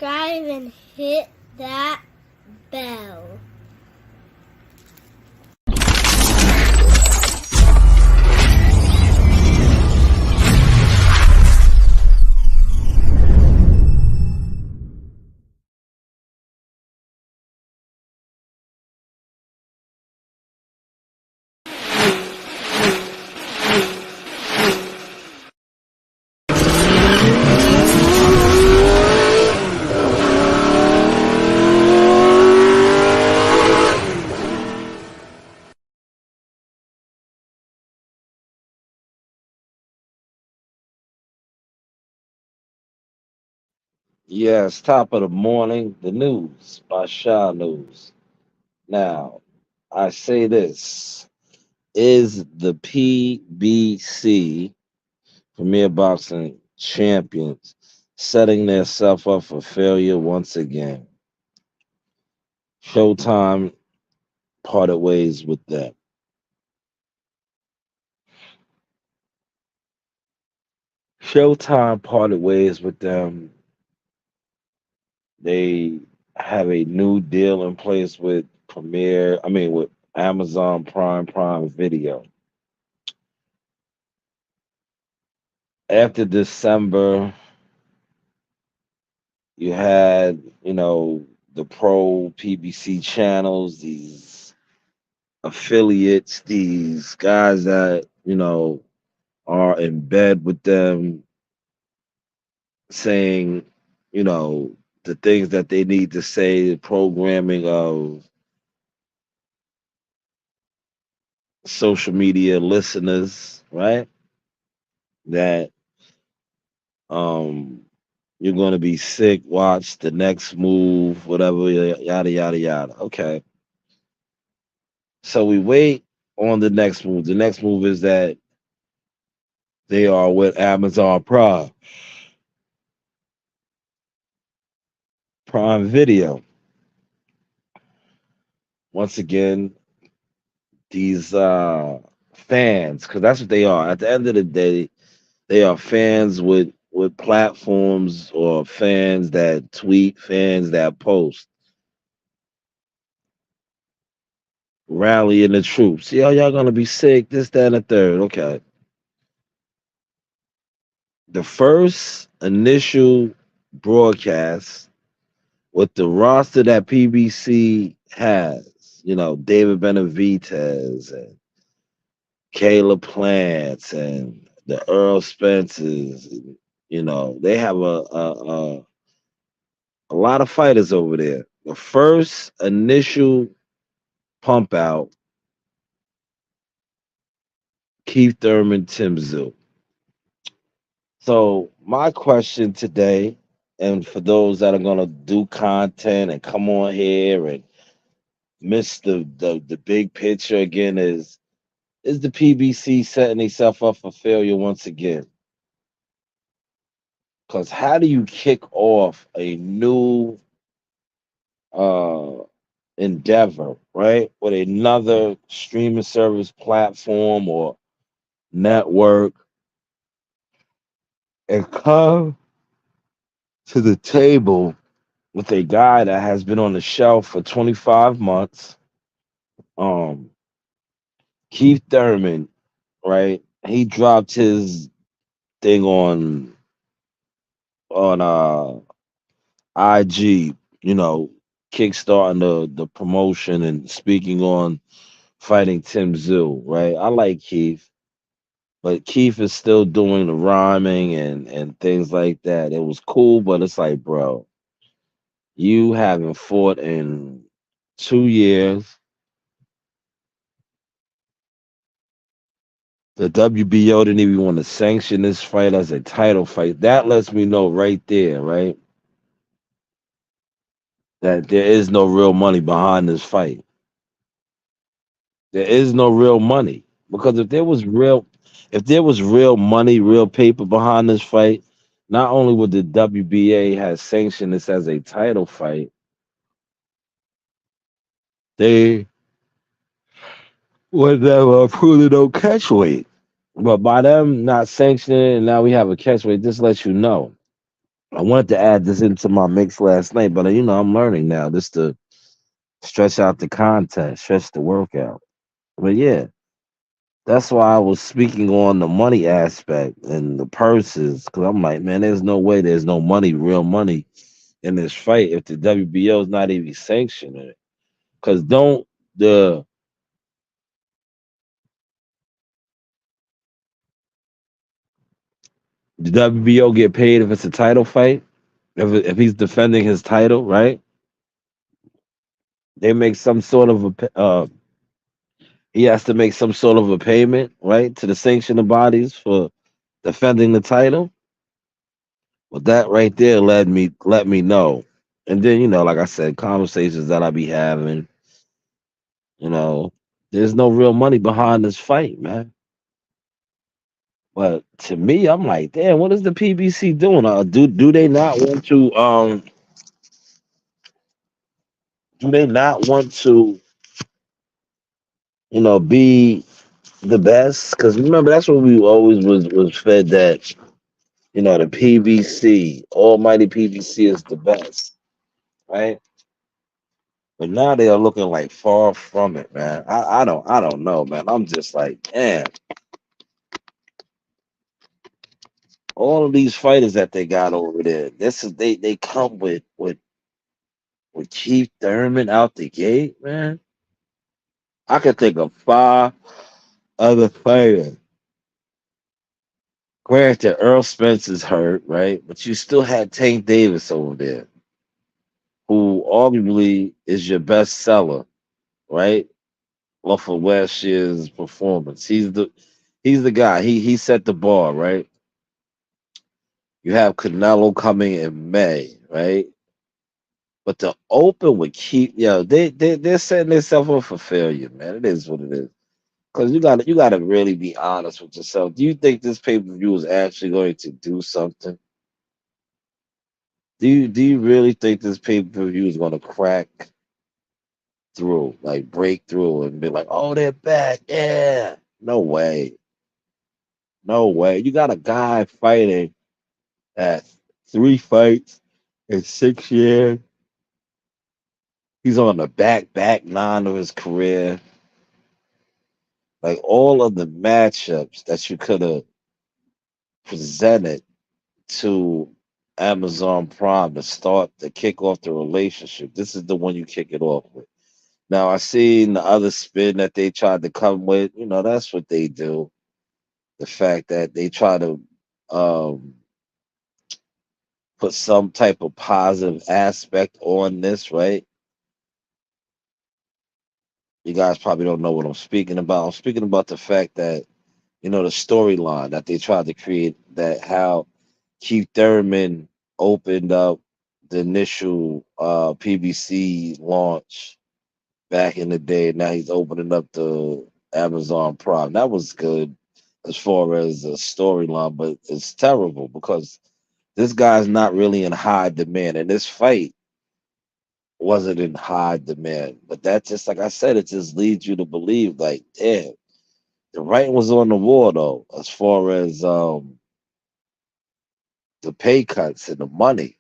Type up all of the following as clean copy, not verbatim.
subscribe and hit that bell. Yes, top of the morning, the news by Shanewz. Now, I say this: is the PBC Premier Boxing champions setting themselves up for failure once again? Showtime parted ways with them. Showtime parted ways with them. They have a new deal in place with with Amazon Prime Video. After December, you had, the pro PBC channels, these affiliates, these guys that, are in bed with them saying, you know, the things that they need to say, the programming of social media listeners, right? That um you're going to be sick, watch the next move, whatever, yada, yada, yada. Okay. So we wait on the next move. The next move is that they are with Amazon Prime Video. Once again, these fans, because that's what they are. At the end of the day, they are fans with platforms, or fans that tweet, fans that post, rallying the troops. Y'all gonna be sick, this, that, and the third. Okay. The first initial broadcast with the roster that PBC has, David Benavidez and Caleb Plants and the Earl Spencers, they have a lot of fighters over there. The first initial pump out, Keith Thurman, Tim Zoo. So my question today, and for those that are gonna do content and come on here and miss the big picture again, is the PBC setting itself up for failure once again? Because how do you kick off a new uh endeavor, right, with another streaming service platform or network, and come to the table with a guy that has been on the shelf for 25 months? Um, Keith Thurman, right? He dropped his thing on IG, kickstarting the promotion and speaking on fighting Tim Zoo, right? I like Keith, but Keith is still doing the rhyming and things like that. It was cool, but it's like, bro, you haven't fought in 2 years. The WBO didn't even want to sanction this fight as a title fight. That lets me know right there, right, that there is no real money behind this fight. There is no real money, because if there was real money, real paper behind this fight, not only would the WBA have sanctioned this as a title fight, they would have approved no catch weight. But by them not sanctioning it, and now we have a catch weight, this lets you know. I wanted to add this into my mix last night, but I'm learning now just to stretch out the content, stretch the workout. But yeah, that's why I was speaking on the money aspect and the purses, because I'm like, man, there's no way there's no money, real money in this fight if the WBO is not even sanctioning it. Because don't the the WBO get paid if it's a title fight? If he's defending his title, right? They make some sort of he has to make some sort of a payment, right, to the sanctioning bodies for defending the title. Well, that right there let me know. And then, like I said, conversations that I be having, you know, there's no real money behind this fight, man. But to me, I'm like, damn, what is the PBC doing? Do they not want to do they not want to, be the best? Because remember, that's what we always was fed, that the PBC, Almighty PBC, is the best, right? But now they are looking like far from it, man. I don't know, man. I'm just like, man, all of these fighters that they got over there, this is they come with Keith Thurman out the gate, man. I could think of five other fighters. Granted, Earl Spencer's hurt, right? But you still had Tank Davis over there, who arguably is your best seller, right? Off of last year's performance. He's the guy. He set the bar, right? You have Canelo coming in May, right? But the Open would keep, they're setting themselves up for failure, man. It is what it is. Because you gotta really be honest with yourself. Do you think this pay per view is actually going to do something? Do you really think this pay per view is going to crack through, like break through, and be like, oh, they're back? Yeah, no way, no way. You got a guy fighting at 3 fights in 6 years. He's on the back nine of his career. Like all of the matchups that you could have presented to Amazon Prime to kick off the relationship. This is the one you kick it off with. Now I seen the other spin that they tried to come with. That's what they do. The fact that they try to um, put some type of positive aspect on this, right? You guys probably don't know what I'm speaking about. I'm speaking about the fact that the storyline that they tried to create, that how Keith Thurman opened up the initial PBC launch back in the day. Now he's opening up the Amazon Prime. That was good as far as a storyline, but it's terrible because this guy's not really in high demand, and this fight wasn't in high demand. But that, just like I said, it just leads you to believe, like, damn, the writing was on the wall, though, as far as the pay cuts and the money.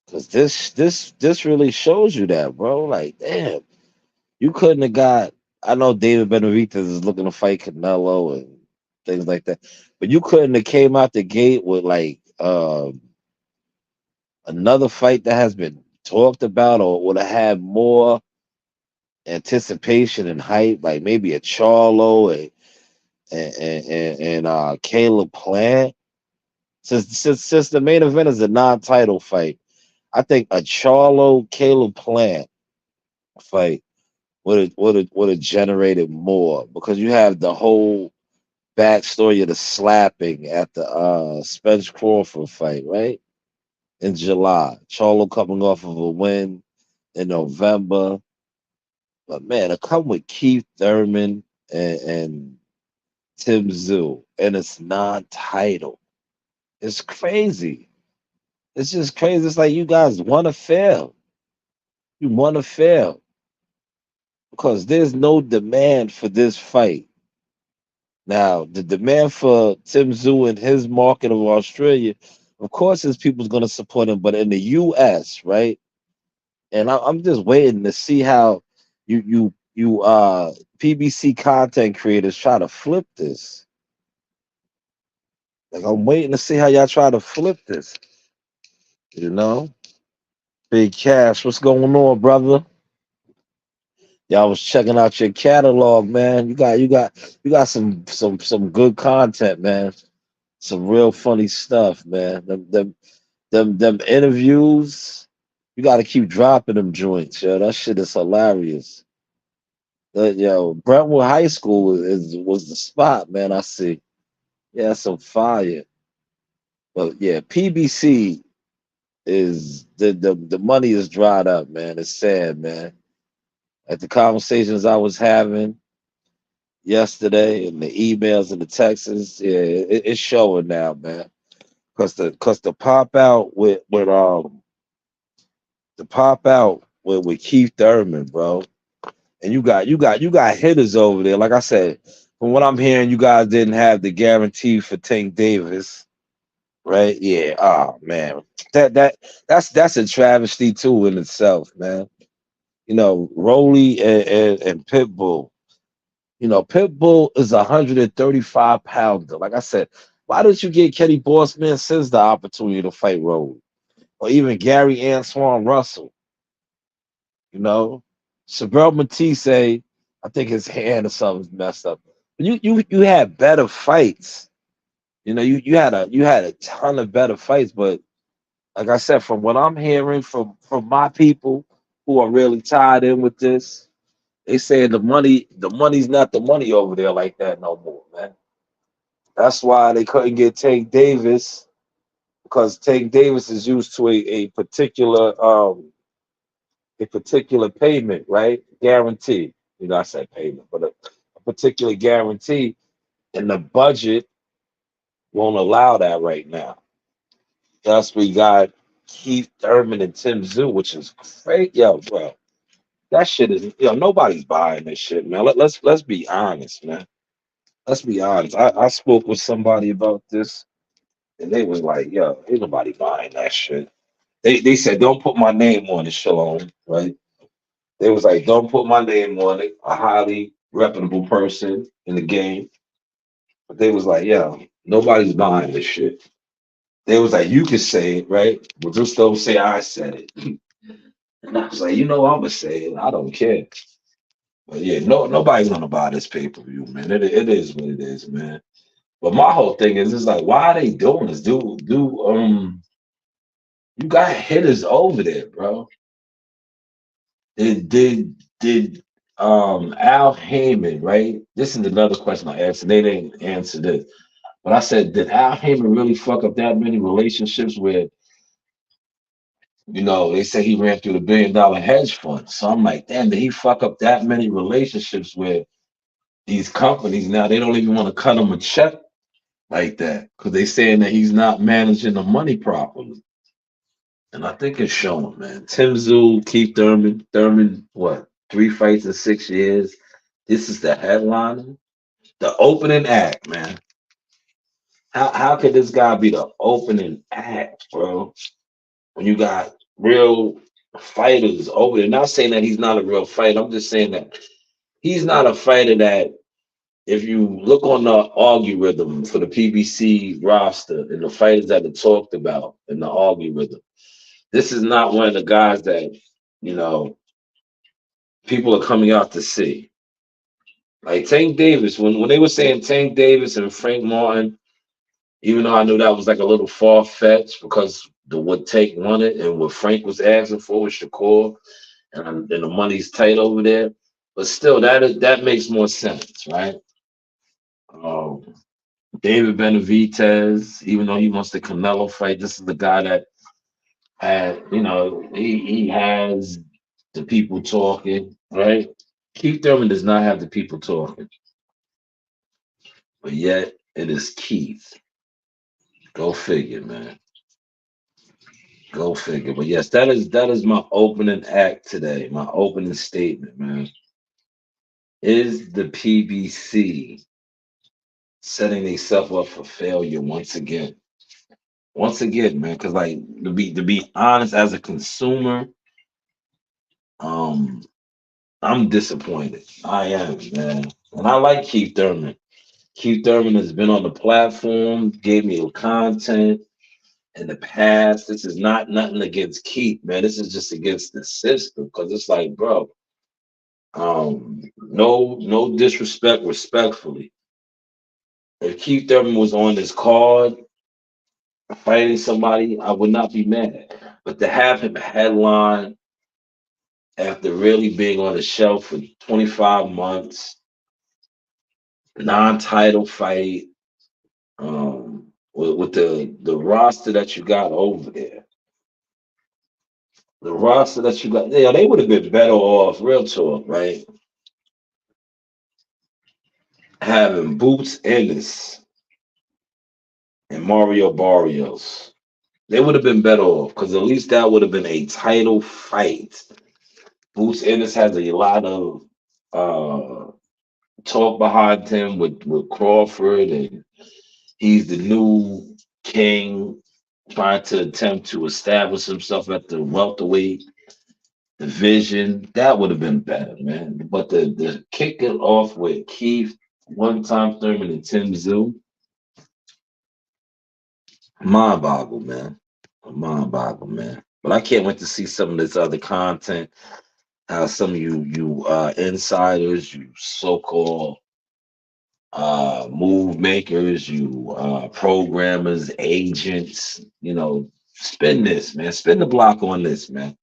Because this really shows you that, bro. Like, damn, you couldn't have got. I know David Benavidez is looking to fight Canelo and things like that, but you couldn't have came out the gate with like another fight that has been talked about, or would have had more anticipation and hype, like maybe a Charlo and Caleb Plant. Since the main event is a non-title fight, I think a Charlo Caleb Plant fight would have generated more, because you have the whole backstory of the slapping at the Spence Crawford fight, right? In July. Charlo coming off of a win in November. But man, to come with Keith Thurman and Tim Zoo, and it's non-title. It's crazy. It's just crazy. It's like you guys want to fail. You want to fail because there's no demand for this fight. Now, the demand for Tim Zoo and his market of Australia Of course, there's people's gonna support him, but in the U.S., right? And I'm just waiting to see how you PBC content creators try to flip this. Like I'm waiting to see how y'all try to flip this. You know, Big Cash, what's going on, brother? Y'all was checking out your catalog, man. You got some good content, man. Some real funny stuff, man. Them interviews. You got to keep dropping them joints, yo. That shit is hilarious. Yo, Brentwood High School was the spot, man. I see. Yeah, some fire. But yeah, PBC is the money is dried up, man. It's sad, man. At the conversations I was having yesterday and the emails and the texts, yeah, it's showing now, man. Cause the pop out with Keith Thurman, bro. And you got hitters over there. Like I said, from what I'm hearing, you guys didn't have the guarantee for Tank Davis, right? Yeah. Oh man, that's a travesty too in itself, man. Rolly and Pitbull. Pitbull is a 135 pounder. Like I said, why did you get Kenny Bossman since the opportunity to fight Rolly, or even Gary Antoine Russell? You know, Sabrel Matisse, I think his hand or something's messed up. But you had better fights. You had a ton of better fights. But like I said, from what I'm hearing from my people who are really tied in with this, they saying the money's not the money over there like that no more, man. That's why they couldn't get Tank Davis because Tank Davis is used to a particular payment, right? Guarantee. I said payment, but a particular guarantee, and the budget won't allow that right now. Thus, we got Keith Thurman and Tim Zoo, which is great. Yo, bro, that shit is, nobody's buying this shit, man. Let's be honest, man. Let's be honest. I spoke with somebody about this, and they was like, yo, ain't nobody buying that shit. They said, don't put my name on it, Shalom, right? They was like, don't put my name on it. A highly reputable person in the game. But they was like, yo, nobody's buying this shit. They was like, you can say it, right? But just don't say I said it. And I was like, I'm gonna say it. I don't care. But yeah, nobody's gonna buy this pay-per-view, man. It is what it is, man. But my whole thing is, it's like, why are they doing this? You got hitters over there, bro. Did Al Heyman, right? This is another question I asked, and they didn't answer this. But I said, did Al Heyman really fuck up that many relationships where, they say he ran through the $1 billion hedge fund? So I'm like, damn, did he fuck up that many relationships where these companies now they don't even want to cut him a check like that because they saying that he's not managing the money properly. And I think it's showing, man. Tim Zul, Keith Thurman, what? 3 fights in 6 years. This is the headliner, the opening act, man. How could this guy be the opening act, bro? When you got real fighters over there. Not saying that he's not a real fighter. I'm just saying that he's not a fighter that if you look on the algorithm for the PBC roster and the fighters that are talked about in the algorithm, this is not one of the guys that, you know, people are coming out to see. Like Tank Davis, when they were saying Tank Davis and Frank Martin, even though I knew that was like a little far fetched because what Tank wanted and what Frank was asking for was Shakur, and the money's tight over there. But still, that makes more sense, right? Um, David Benavidez, even though he wants the Canelo fight, this is the guy that had, he has the people talking, right? Keith Thurman does not have the people talking, but yet it is Keith. Go figure, man. Go figure. But yes, that is my opening act today. My opening statement, man. Is the PBC setting themselves up for failure once again? Once again, man, because like to be honest, as a consumer, um, I'm disappointed. I am, man. And I like Keith Thurman. Keith Thurman has been on the platform, gave me content in the past. This is not nothing against Keith, man. This is just against the system. Cause it's like, bro, no disrespect, respectfully. If Keith Thurman was on this card fighting somebody, I would not be mad. But to have him headline after really being on the shelf for 25 months, non-title fight, with the roster that you got over there, the roster that you got, yeah, they would have been better off, real talk, right? Having Boots Ennis and Mario Barrios. They would have been better off because at least that would have been a title fight. Boots Ennis has a lot of uh, talk behind him with Crawford, and he's the new king trying to attempt to establish himself at the welterweight division. That would have been better, man. But the kick it off with Keith, one time Thurman, and Tim Zoo, mind boggle, man. Mind boggle, man. But I can't wait to see some of this other content. How some of you insiders, you so-called move makers, you programmers, agents, spin this, man. Spin the block on this, man.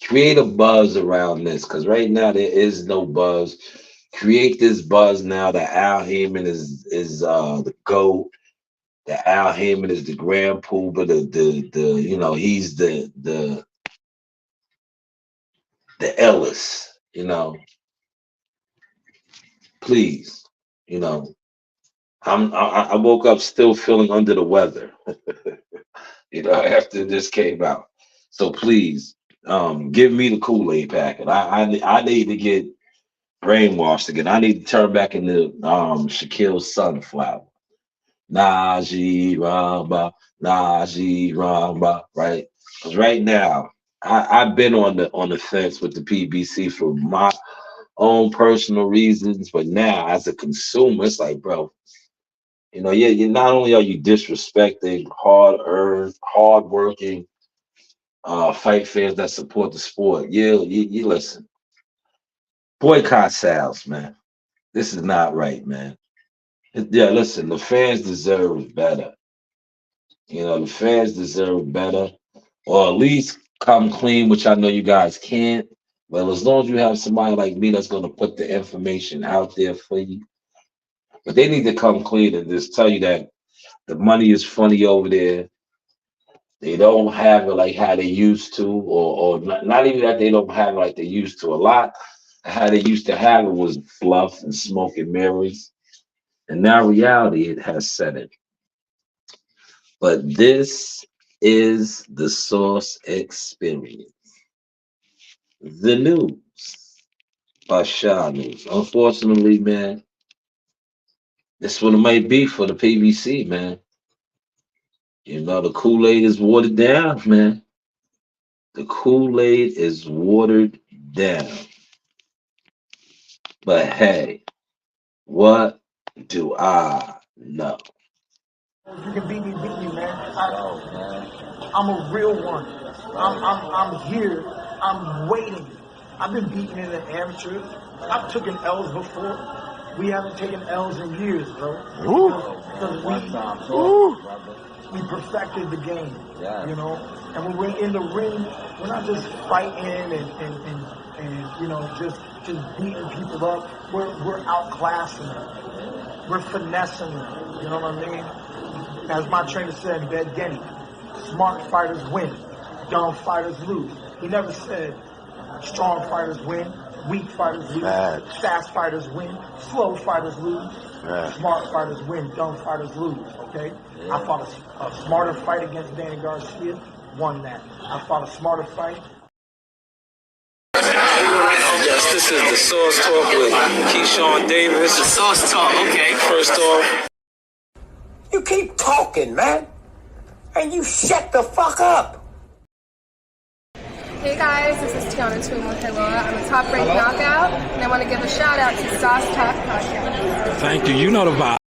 Create a buzz around this, because right now there is no buzz. Create this buzz now that Al Heyman is the GOAT, that Al Heyman is the grand poobah, the he's the Ellis, please, you know. I woke up still feeling under the weather, after this came out. So please, give me the Kool-Aid packet. I need to get brainwashed again. I need to turn back into Shaquille's sunflower. Najee Ramba, Najee Ramba, right? Because right now, I've been on the fence with the PBC for my own personal reasons, but now as a consumer, it's like, bro, yeah, you not only are you disrespecting hard working fight fans that support the sport, you listen, boycott sales, man. This is not right, man. Yeah, listen, the fans deserve better. The fans deserve better, or at least come clean, which I know you guys can't. Well, as long as you have somebody like me that's going to put the information out there for you, but they need to come clean and just tell you that the money is funny over there. They don't have it like how they used to, or not even that they don't have it like they used to. A lot of how they used to have it was fluff and smoke and mirrors, and now reality it has set in. But this is the Source Experience, the news by Shanewz. Unfortunately, man, this what it might be for the PBC, man. The Kool-Aid is watered down, man. The Kool-Aid is watered down. But hey, what do I know? You can beat me, man. I'm a real one. I'm here. I'm waiting. I've been beaten in the amateur. I've taken L's before. We haven't taken L's in years, bro. Because we perfected the game, And when we're in the ring, we're not just fighting and just beating people up. We're outclassing them. We're finessing them. You know what I mean? As my trainer said, Bed Genny, smart fighters win, dumb fighters lose. He never said strong fighters win, weak fighters lose, fast fighters win, slow fighters lose, smart fighters win, dumb fighters lose, okay? Yeah. I fought a smarter fight against Danny Garcia, won that. I fought a smarter fight. Yes, this is the Source Talk with Keyshawn Davis. The Source Talk, okay. First off, you keep talking, man. and you shut the fuck up. Hey guys, this is Tiana Tuimonteloa. I'm a top-ranked knockout, and I want to give a shout out to Sauce Talk Podcast. Thank you. You know the vibe.